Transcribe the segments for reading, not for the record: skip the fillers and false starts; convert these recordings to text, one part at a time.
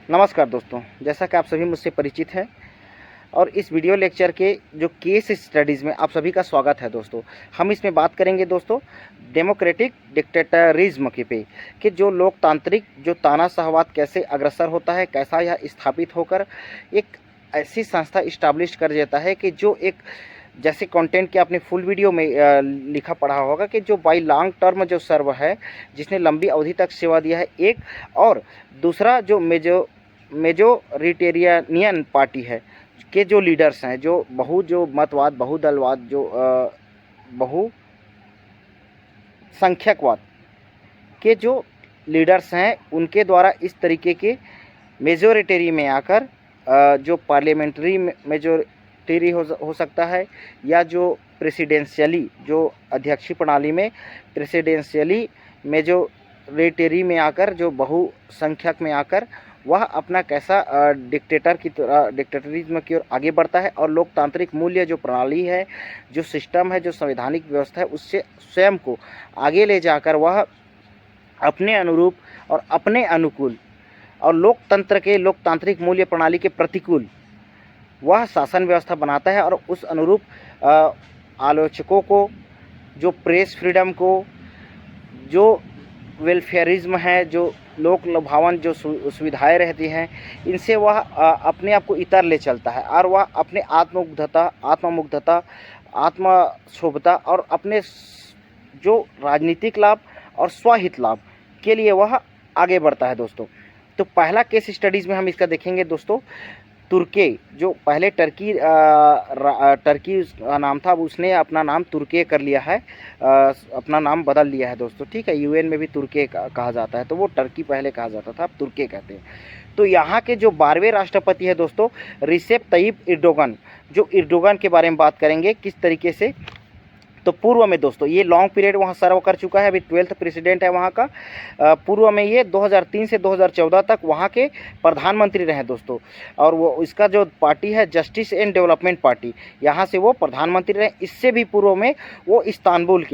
नमस्कार दोस्तों, जैसा कि आप सभी मुझसे परिचित हैं और इस वीडियो लेक्चर के जो केस स्टडीज़ में आप सभी का स्वागत है दोस्तों। हम इसमें बात करेंगे दोस्तों डेमोक्रेटिक डिक्टेटरिज्म के पे कि जो लोकतांत्रिक जो तानाशाहवाद कैसे अग्रसर होता है, कैसा यह स्थापित होकर एक ऐसी संस्था इस्टाब्लिश कर देता है कि जो एक जैसे कंटेंट के आपने फुल वीडियो में लिखा पढ़ा होगा कि जो बाई लॉन्ग टर्म जो सर्व है, जिसने लंबी अवधि तक सेवा दिया है एक, और दूसरा जो मेजोरिटेरियनियन पार्टी है के जो लीडर्स हैं, जो जो मतवाद, बहुदलवाद, जो बहुसंख्यकवाद के जो लीडर्स हैं, उनके द्वारा इस तरीके के मेजोरिटेरी में आकर जो पार्लियामेंट्री मेजोरिटी हो सकता है, या जो प्रेसिडेंशियली जो अध्यक्षीय प्रणाली में प्रेसिडेंशियली मेजोरिटेरी में आकर, जो बहुसंख्यक में आकर वह अपना कैसा डिक्टेटरिज्म की ओर आगे बढ़ता है और लोकतांत्रिक मूल्य जो प्रणाली है, जो सिस्टम है, जो संवैधानिक व्यवस्था है, उससे स्वयं को आगे ले जाकर वह अपने अनुरूप और अपने अनुकूल और लोकतंत्र के लोकतांत्रिक मूल्य प्रणाली के प्रतिकूल वह शासन व्यवस्था बनाता है और उस अनुरूप आलोचकों को, जो प्रेस फ्रीडम को, जो वेलफेयरिज्म है, जो लोक लुभावन जो सुविधाएँ रहती हैं, इनसे वह अपने आप को इतर ले चलता है और वह अपने आत्ममुग्धता, आत्मशोभता और अपने जो राजनीतिक लाभ और स्वहित लाभ के लिए वह आगे बढ़ता है दोस्तों। तो पहला केस स्टडीज़ में हम इसका देखेंगे दोस्तों। तुर्की, जो पहले टर्की उसका नाम था, अब उसने अपना नाम तुर्की कर लिया है, अपना नाम बदल लिया है दोस्तों, ठीक है। यूएन में भी तुर्की कहा जाता है, तो वो टर्की पहले कहा जाता था, अब तुर्की कहते हैं। तो यहाँ के जो 12वें राष्ट्रपति है दोस्तों, रिसेप तय्यिप एर्दोगन, जो एर्दोगन के बारे में बात करेंगे किस तरीके से। तो पूर्व में दोस्तों ये लॉन्ग पीरियड वहाँ सर्व कर चुका है, अभी 12th प्रेसिडेंट है वहाँ का। पूर्व में ये 2003 से 2014 तक वहाँ के प्रधानमंत्री रहे दोस्तों, और वो इसका जो पार्टी है जस्टिस एंड डेवलपमेंट पार्टी, यहाँ से वो प्रधानमंत्री रहे। इससे भी पूर्व में वो इस्तांबुल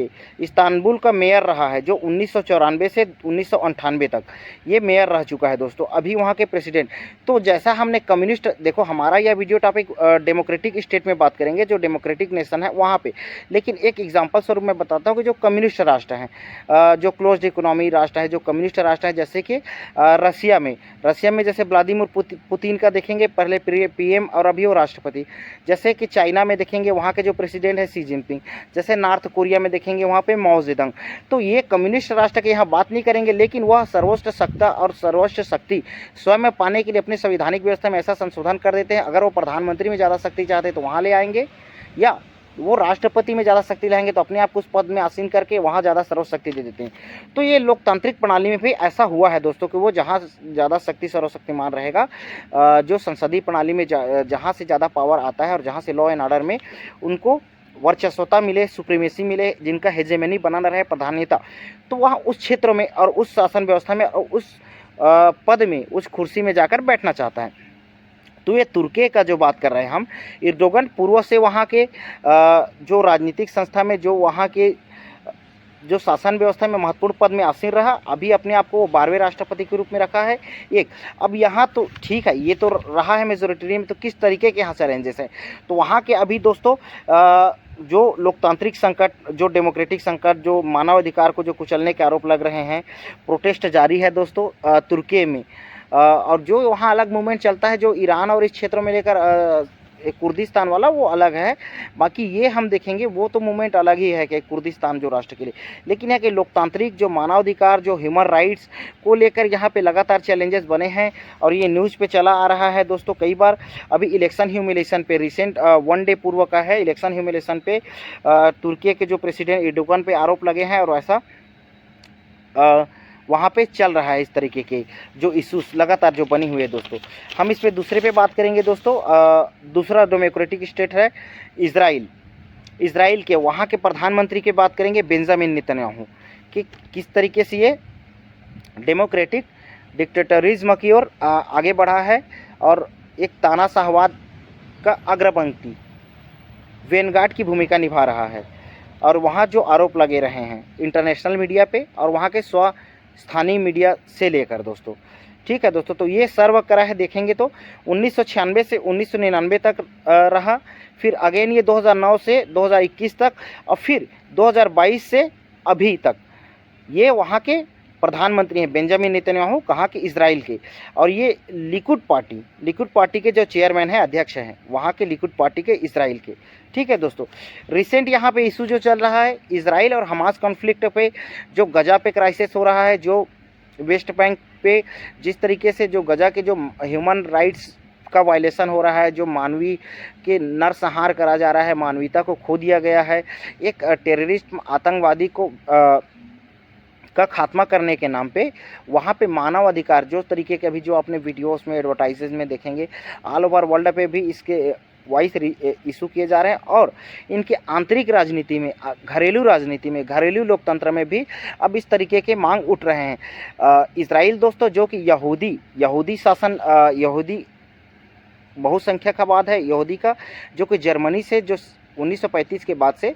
का मेयर रहा है, जो 1994 से 1998 तक ये मेयर रह चुका है दोस्तों, अभी वहाँ के प्रेसिडेंट। तो जैसा हमने कम्युनिस्ट, देखो हमारा यह वीडियो टॉपिक डेमोक्रेटिक स्टेट में बात करेंगे, जो डेमोक्रेटिक नेशन है वहाँ पे, लेकिन एक एग्जांपल स्वरूप मैं बताता हूँ कि जो कम्युनिस्ट राष्ट्र हैं, जो क्लोज्ड इकोनॉमी राष्ट्र है, जो कम्युनिस्ट राष्ट्र है, जैसे कि रसिया में जैसे व्लादिमीर पुतिन का देखेंगे, पहले पीएम और अभी वो राष्ट्रपति। जैसे कि चाइना में देखेंगे, वहाँ के जो प्रेसिडेंट है शी जिनपिंग। जैसे नॉर्थ कोरिया में देखेंगे, वहाँ पे माओ जेडंग। तो ये कम्युनिस्ट राष्ट्र के यहाँ बात नहीं करेंगे, लेकिन वह सर्वोच्च सत्ता और सर्वोच्च शक्ति स्वयं में पाने के लिए अपनी संवैधानिक व्यवस्था में ऐसा संशोधन कर देते हैं। अगर वो प्रधानमंत्री में ज़्यादा शक्ति चाहते हैं तो वहाँ ले आएंगे, या वो राष्ट्रपति में ज़्यादा शक्ति लाएंगे तो अपने आप को उस पद में आसीन करके वहाँ ज़्यादा सर्वशक्ति दे देते हैं। तो ये लोकतांत्रिक प्रणाली में भी ऐसा हुआ है दोस्तों कि वो जहाँ ज़्यादा शक्ति सर्वशक्तिमान रहेगा, जो संसदीय प्रणाली में जहाँ से ज़्यादा पावर आता है और जहाँ से लॉ एंड ऑर्डर में उनको वर्चस्वता मिले, सुप्रीमेसी मिले, जिनका हेजेमनी बना रहे प्रधानता, तो वहाँ उस क्षेत्र में और उस शासन व्यवस्था में और उस पद में, उस कुर्सी में जाकर बैठना चाहता है। तो ये तुर्की का जो बात कर रहे हैं हम, एर्दोगन पूर्व से वहाँ के जो राजनीतिक संस्था में, जो वहाँ के जो शासन व्यवस्था में महत्वपूर्ण पद में आसीन रहा, अभी अपने आप को 12वें राष्ट्रपति के रूप में रखा है एक। अब यहाँ तो ठीक है, ये तो रहा है मेजोरिटी में, तो किस तरीके के यहाँ चैलेंजेस हैं, तो वहाँ के अभी दोस्तों जो लोकतांत्रिक संकट, जो डेमोक्रेटिक संकट, जो मानवाधिकार को जो कुचलने के आरोप लग रहे हैं, प्रोटेस्ट जारी है दोस्तों तुर्की में। और जो वहाँ अलग मूवमेंट चलता है, जो ईरान और इस क्षेत्रों में लेकर कुर्दिस्तान वाला, वो अलग है। बाकी ये हम देखेंगे वो तो मूवमेंट अलग ही है कि कुर्दिस्तान जो राष्ट्र के लिए, लेकिन है कि लोकतांत्रिक जो मानवाधिकार, जो ह्यूमन राइट्स को लेकर यहाँ पे लगातार चैलेंजेस बने हैं और ये न्यूज़ पे चला आ रहा है दोस्तों कई बार। अभी इलेक्शन ह्यूमिलेशन पे रिसेंट 1 डे पूर्व का है, इलेक्शन ह्यूमिलेशन पे तुर्की के जो प्रेसिडेंट एर्दोगन पे आरोप लगे हैं, और ऐसा वहाँ पे चल रहा है। इस तरीके के जो इश्यूज लगातार जो बनी हुई है दोस्तों। हम इस पे दूसरे पे बात करेंगे दोस्तों। दूसरा डेमोक्रेटिक स्टेट है इज़राइल के वहाँ के प्रधानमंत्री की बात करेंगे, बेंजामिन नेतन्याहू, कि किस तरीके से ये डेमोक्रेटिक डिक्टेटरिज्म की ओर आगे बढ़ा है और एक तानाशाहवाद का अग्रपंक्ति वेनगार्ड की भूमिका निभा रहा है। और वहाँ जो आरोप लगे रहे हैं इंटरनेशनल मीडिया पे और वहाँ के स्थानीय मीडिया से लेकर दोस्तों, ठीक है दोस्तों। तो ये सर्व करा है, देखेंगे तो 1996 से 1999 तक रहा, फिर अगेन ये 2009 से 2021 तक, और फिर 2022 से अभी तक ये वहाँ के प्रधानमंत्री हैं, बेंजामिन नेतन्याहू, कहाँ के, इजराइल के। और ये लिकुड पार्टी के जो चेयरमैन हैं, अध्यक्ष हैं वहाँ के, लिकुड पार्टी के, इजराइल के। ठीक है दोस्तों। रिसेंट यहाँ पे इशू जो चल रहा है इजराइल और हमास कॉन्फ्लिक्ट पे, जो गजा पे क्राइसिस हो रहा है, जो वेस्ट बैंक पे जिस तरीके से जो गजा के जो ह्यूमन राइट्स का वायलेशन हो रहा है, जो मानवीय के नरसंहार करा जा रहा है, मानवीयता को खो दिया गया है, एक टेररिस्ट आतंकवादी को का खात्मा करने के नाम पे वहाँ पे मानव अधिकार जो तरीके के अभी जो आपने वीडियोस में, एडवर्टाइजेज में देखेंगे, ऑल ओवर वर्ल्ड पे भी इसके वॉइस इशू किए जा रहे हैं। और इनके आंतरिक राजनीति में, घरेलू राजनीति में, घरेलू लोकतंत्र में भी अब इस तरीके के मांग उठ रहे हैं। इजराइल दोस्तों जो कि यहूदी शासन, यहूदी बहुसंख्यकवाद है यहूदी का, जो कि जर्मनी से जो 1935 के बाद से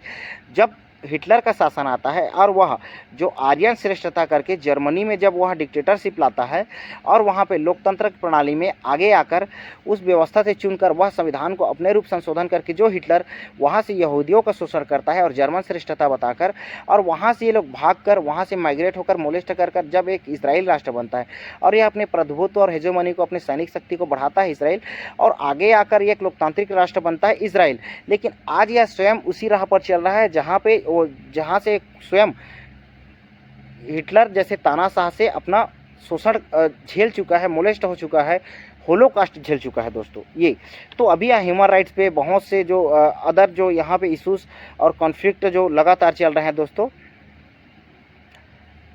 जब हिटलर का शासन आता है, और वह जो आर्यन श्रेष्ठता करके जर्मनी में जब वह डिक्टेटरशिप लाता है और वहाँ पे लोकतंत्र प्रणाली में आगे आकर उस व्यवस्था से चुनकर वह संविधान को अपने रूप संशोधन करके, जो हिटलर वहाँ से यहूदियों का शोषण करता है और जर्मन श्रेष्ठता बताकर, और वहाँ से ये लोग भागकर वहाँ से माइग्रेट होकर मोलेस्ट कर जब एक इजराइल राष्ट्र बनता है और यह अपने प्रभुत्व और हेजेमनी को, अपने सैनिक शक्ति को बढ़ाता है इजराइल, और आगे आकर एक लोकतांत्रिक राष्ट्र बनता है इजराइल। लेकिन आज यह स्वयं उसी राह पर चल रहा है जहाँ से स्वयं हिटलर जैसे तानाशाह से अपना शोषण झेल चुका है, मोलेस्ट हो चुका है, होलोकास्ट झेल चुका है दोस्तों ये। तो अभी यहाँ ह्यूमन राइट्स पे बहुत से जो अदर जो यहाँ पे इश्यूज और कॉन्फ्लिक्ट जो लगातार चल रहे हैं दोस्तों।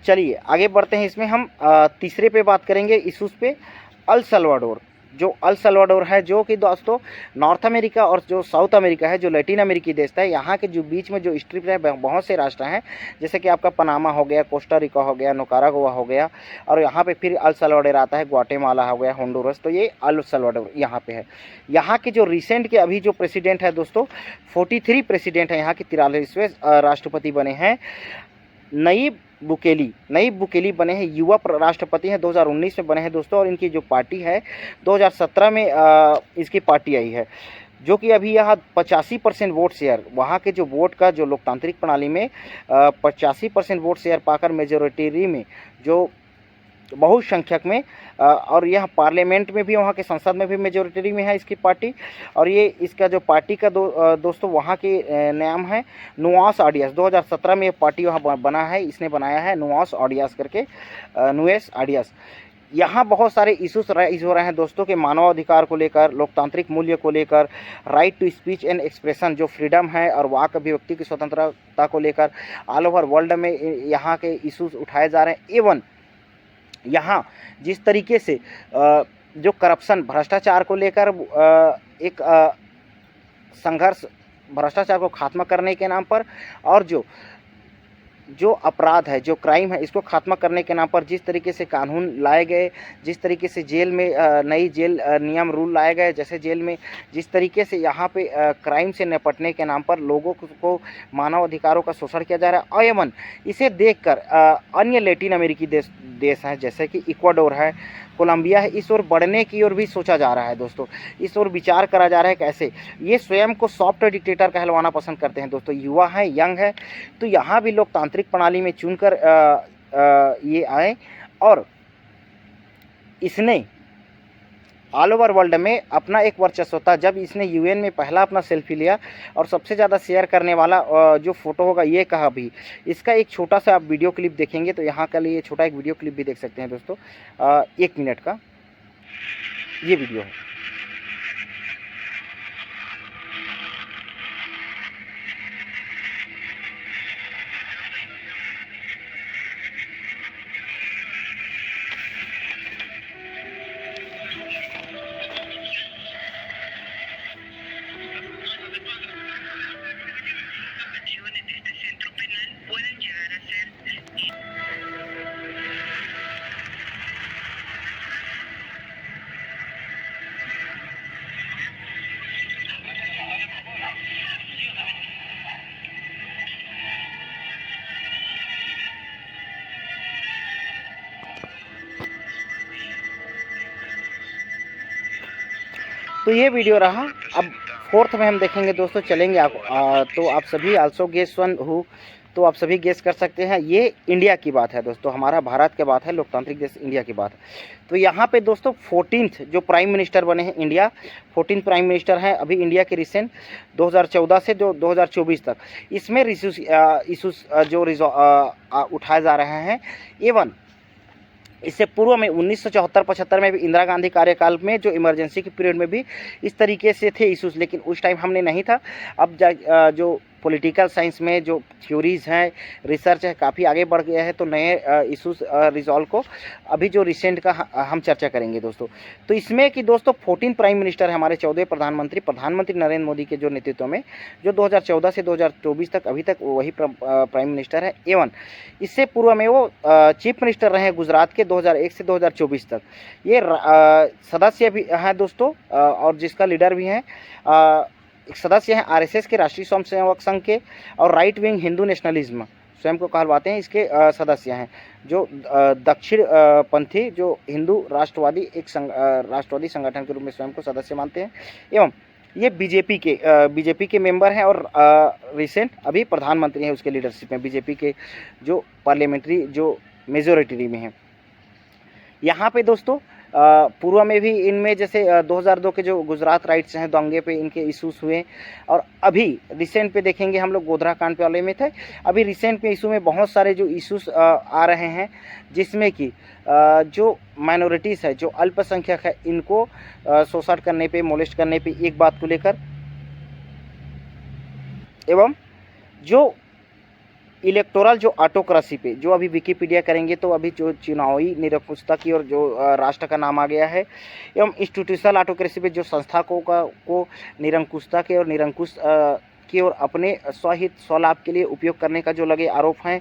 चलिए आगे बढ़ते हैं, इसमें हम तीसरे पे बात करेंगे इश्यूज पे। अल सल्वाडोर, जो अल सल्वाडोर है, जो कि दोस्तों नॉर्थ अमेरिका और जो साउथ अमेरिका है, जो लैटिन अमेरिकी देश है, यहाँ के जो बीच में जो स्ट्रिप है, बहुत से राष्ट्र हैं, जैसे कि आपका पनामा हो गया, कोस्टा रिका हो गया, निकारागुआ हो गया, और यहाँ पे फिर अल सल्वाडोर आता है, ग्वाटेमाला हो गया, होंडुरस। तो ये अल सल्वाडोर यहाँ पे है। यहाँ के जो रिसेंट के अभी जो प्रेसिडेंट है दोस्तों, 43 प्रेसिडेंट है यहाँ के, 43वें राष्ट्रपति बने हैं। नईब बुकेली बने हैं, युवा राष्ट्रपति हैं, 2019 में बने हैं दोस्तों। और इनकी जो पार्टी है 2017 में इसकी पार्टी आई है, जो कि अभी यहाँ 85% वोट शेयर, वहाँ के जो वोट का जो लोकतांत्रिक प्रणाली में 85% वोट शेयर पाकर मेजोरिटी में, जो बहुसंख्यक में, और यह पार्लियामेंट में भी, वहाँ के संसद में भी मेजोरिटी में है इसकी पार्टी। और ये इसका जो पार्टी का दोस्तों वहाँ के नाम है नुआस आडियास। 2017 में ये पार्टी वहाँ बना है, इसने बनाया है नुआस आडियास करके, नुएस आडियास। यहाँ बहुत सारे इशूज राइज हो रहे हैं दोस्तों के, मानवाधिकार को लेकर, लोकतांत्रिक मूल्य को लेकर, right to speech and expression जो फ्रीडम है और वाक अभिव्यक्ति की स्वतंत्रता को लेकर ऑल ओवर वर्ल्ड में यहाँ के इशूज उठाए जा रहे हैं। एवं यहाँ जिस तरीके से जो करप्शन, भ्रष्टाचार को लेकर एक संघर्ष, भ्रष्टाचार को खात्मा करने के नाम पर, और जो अपराध है, जो क्राइम है, इसको खात्मा करने के नाम पर जिस तरीके से कानून लाए गए, जिस तरीके से जेल में नई जेल नियम रूल लाए गए, जैसे जेल में जिस तरीके से यहाँ पे क्राइम से निपटने के नाम पर लोगों को मानव अधिकारों का शोषण किया जा रहा है। और एवं इसे देखकर अन्य लैटिन अमेरिकी देश हैं, जैसे कि इक्वाडोर है, कोलंबिया है, इस ओर बढ़ने की ओर भी सोचा जा रहा है दोस्तों, इस ओर विचार करा जा रहा है कैसे ये स्वयं को सॉफ्ट डिक्टेटर कहलवाना पसंद करते हैं दोस्तों, युवा हैं, यंग है। तो यहाँ भी लोकतांत्रिक प्रणाली में चुनकर ये आए, और इसने ऑल ओवर वर्ल्ड में अपना एक वर्चस्व था। जब इसने यूएन में पहला अपना सेल्फी लिया, और सबसे ज़्यादा शेयर करने वाला जो फोटो होगा ये कहा भी, इसका एक छोटा सा आप वीडियो क्लिप देखेंगे तो यहाँ का लिए छोटा एक वीडियो क्लिप भी देख सकते हैं दोस्तों, 1 मिनट का ये वीडियो है। तो ये वीडियो रहा। अब फोर्थ में हम देखेंगे दोस्तों, चलेंगे तो आप सभी आल्सो गेस वन हु, तो आप सभी गेस कर सकते हैं। ये इंडिया की बात है दोस्तों, हमारा भारत की बात है, लोकतांत्रिक देश इंडिया की बात है। तो यहाँ पे दोस्तों 14th जो प्राइम मिनिस्टर बने हैं इंडिया, 14 प्राइम मिनिस्टर हैं अभी इंडिया के रिसेंट 2014 से जो 2024 तक। इसमें इशूज जो उठाए जा रहे हैं। एवं इससे पूर्व में 1974-75 में भी इंदिरा गांधी कार्यकाल में जो इमरजेंसी के पीरियड में भी इस तरीके से थे इश्यूज़, लेकिन उस टाइम हमने नहीं था। अब जो पॉलिटिकल साइंस में जो थ्योरीज़ हैं, रिसर्च है, काफ़ी आगे बढ़ गया है। तो नए इश्यूज़ रिजॉल्व को अभी जो रिसेंट का हम चर्चा करेंगे दोस्तों। तो इसमें कि दोस्तों 14 प्राइम मिनिस्टर है हमारे, 14 प्रधानमंत्री नरेंद्र मोदी के जो नेतृत्व में, जो 2014 से 2024 तक अभी तक वही प्राइम मिनिस्टर है। एवं इससे पूर्व में वो चीफ मिनिस्टर रहे गुजरात के 2001 से 2024 तक। ये सदस्य भी हैं दोस्तों, और जिसका लीडर भी हैं, एक सदस्य हैं आरएसएस के, राष्ट्रीय स्वयंसेवक संघ के, और राइट विंग हिंदू नेशनलिज्म स्वयं को कहलवाते हैं, इसके सदस्य हैं। जो दक्षिण पंथी जो हिंदू राष्ट्रवादी राष्ट्रवादी संगठन के रूप में स्वयं को सदस्य मानते हैं। एवं ये बीजेपी के मेंबर हैं, और रिसेंट अभी प्रधानमंत्री हैं उसके लीडरशिप में, बीजेपी के जो पार्लियामेंट्री जो मेजोरिटी में हैं। यहाँ पे दोस्तों पूर्व में भी इनमें जैसे 2002 के जो गुजरात राइट्स हैं दंगे पे इनके इशूज़ हुए, और अभी रिसेंट पे देखेंगे हम लोग गोधरा कांड पे वाले में थे। अभी रिसेंट में इशू में बहुत सारे जो इशूज़ आ रहे हैं, जिसमें कि जो माइनॉरिटीज़ है, जो अल्पसंख्यक है, इनको शोषण करने पे, मोलेस्ट करने पे, एक बात को लेकर। एवं जो इलेक्टोरल जो ऑटोक्रेसी पे, जो अभी विकिपीडिया करेंगे तो अभी जो चुनावी निरंकुशता की और जो राष्ट्र का नाम आ गया है। एवं इंस्टीट्यूशनल ऑटोक्रेसी पे, जो संस्था को निरंकुशता के और निरंकुश की और अपने स्वहित स्वलाभ के लिए उपयोग करने का जो लगे आरोप हैं।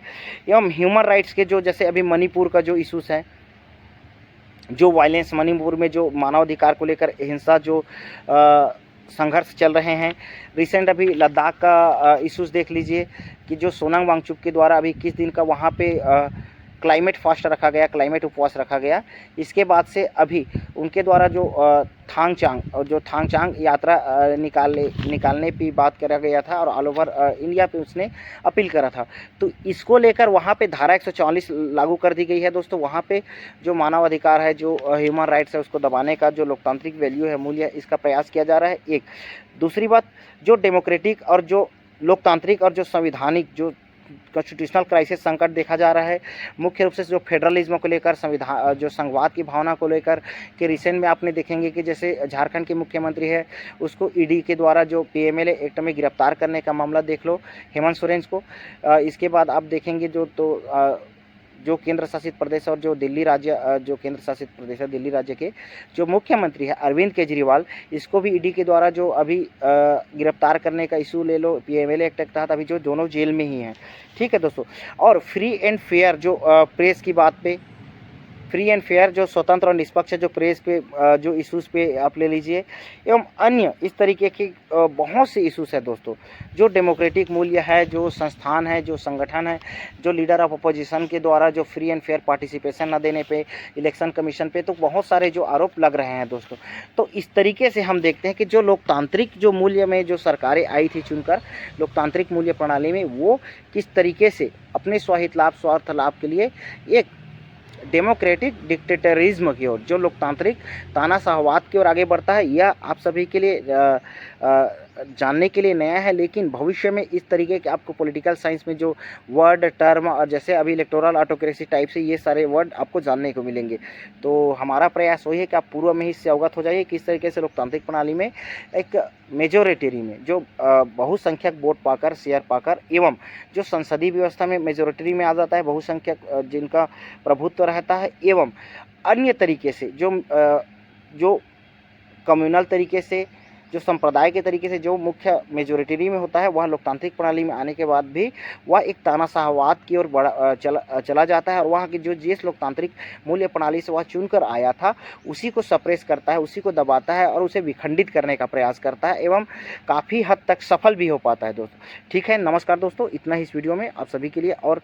एवं ह्यूमन राइट्स के जो, जैसे अभी मणिपुर का जो इशूज़ है, जो वायलेंस मणिपुर में जो मानवाधिकार को लेकर हिंसा जो संघर्ष चल रहे हैं। रिसेंट अभी लद्दाख का इश्यूज़ देख लीजिए कि जो सोनांग वांगचुक के द्वारा अभी 21 दिन का वहाँ पे क्लाइमेट फास्ट रखा गया, क्लाइमेट उपवास रखा गया। इसके बाद से अभी उनके द्वारा जो थांगचांग यात्रा निकालने की बात करा गया था, और ऑल ओवर इंडिया पे उसने अपील करा था। तो इसको लेकर वहाँ पे धारा 144 लागू कर दी गई है दोस्तों। वहाँ पे जो मानवाधिकार है, जो ह्यूमन राइट्स है, उसको दबाने का जो लोकतांत्रिक वैल्यू है, मूल्य, इसका प्रयास किया जा रहा है। एक दूसरी बात, जो डेमोक्रेटिक और जो लोकतांत्रिक और जो संविधानिक जो कॉन्स्टिट्यूशनल क्राइसिस संकट देखा जा रहा है, मुख्य रूप से जो फेडरलिज्म को लेकर, संविधान जो संघवाद की भावना को लेकर कि रिसेंट में आपने देखेंगे कि जैसे झारखंड के मुख्यमंत्री है, उसको ईडी के द्वारा जो पीएमएलए एक्ट में गिरफ्तार करने का मामला देख लो, हेमंत सोरेन को। इसके बाद आप देखेंगे जो केंद्र शासित प्रदेश और जो दिल्ली राज्य जो केंद्र शासित प्रदेश है, दिल्ली राज्य के जो मुख्यमंत्री है अरविंद केजरीवाल, इसको भी ईडी के द्वारा जो अभी गिरफ्तार करने का इशू ले लो, पीएमएलए एक्ट के तहत अभी जो दोनों जेल में ही हैं। ठीक है दोस्तों। और फ्री एंड फेयर जो प्रेस की बात पे, फ्री एंड फेयर जो स्वतंत्र और निष्पक्ष जो प्रेस पे जो इश्यूज़ पे आप ले लीजिए। एवं अन्य इस तरीके के बहुत से इश्यूज़ है दोस्तों। जो डेमोक्रेटिक मूल्य है, जो संस्थान है, जो संगठन है, जो लीडर ऑफ अपोजिशन के द्वारा जो फ्री एंड फेयर पार्टिसिपेशन न देने पे, इलेक्शन कमीशन पे, तो बहुत सारे जो आरोप लग रहे हैं दोस्तों। तो इस तरीके से हम देखते हैं कि जो लोकतांत्रिक जो मूल्य में जो सरकारें आई थी चुनकर, लोकतांत्रिक मूल्य प्रणाली में, वो किस तरीके से अपने स्वहित लाभ, स्वार्थ लाभ के लिए एक डेमोक्रेटिक डिक्टेटरिज्म की ओर, जो लोकतांत्रिक तानाशाहवाद की ओर आगे बढ़ता है। यह आप सभी के लिए जानने के लिए नया है, लेकिन भविष्य में इस तरीके के आपको पॉलिटिकल साइंस में जो वर्ड, टर्म, और जैसे अभी इलेक्टोरल ऑटोक्रेसी टाइप से ये सारे वर्ड आपको जानने को मिलेंगे। तो हमारा प्रयास वही है कि आप पूर्व में ही इससे अवगत हो जाइए किस तरीके से लोकतांत्रिक प्रणाली में एक मेजोरिटरी में जो बहुसंख्यक वोट पाकर, शेयर पाकर, एवं जो संसदीय व्यवस्था में मेजोरिटरी में आ जाता है, बहुसंख्यक जिनका प्रभुत्व रहता है, एवं अन्य तरीके से जो कम्युनल तरीके से, जो संप्रदाय के तरीके से जो मुख्य मेजोरिटरी में होता है, वह लोकतांत्रिक प्रणाली में आने के बाद भी वह एक तानाशाहवाद की ओर चला जाता है, और वहाँ की जो जिस लोकतांत्रिक मूल्य प्रणाली से वह चुनकर आया था, उसी को सप्रेस करता है, उसी को दबाता है, और उसे विखंडित करने का प्रयास करता है, एवं काफ़ी हद तक सफल भी हो पाता है दोस्तों। ठीक है, नमस्कार दोस्तों, इतना ही इस वीडियो में आप सभी के लिए। और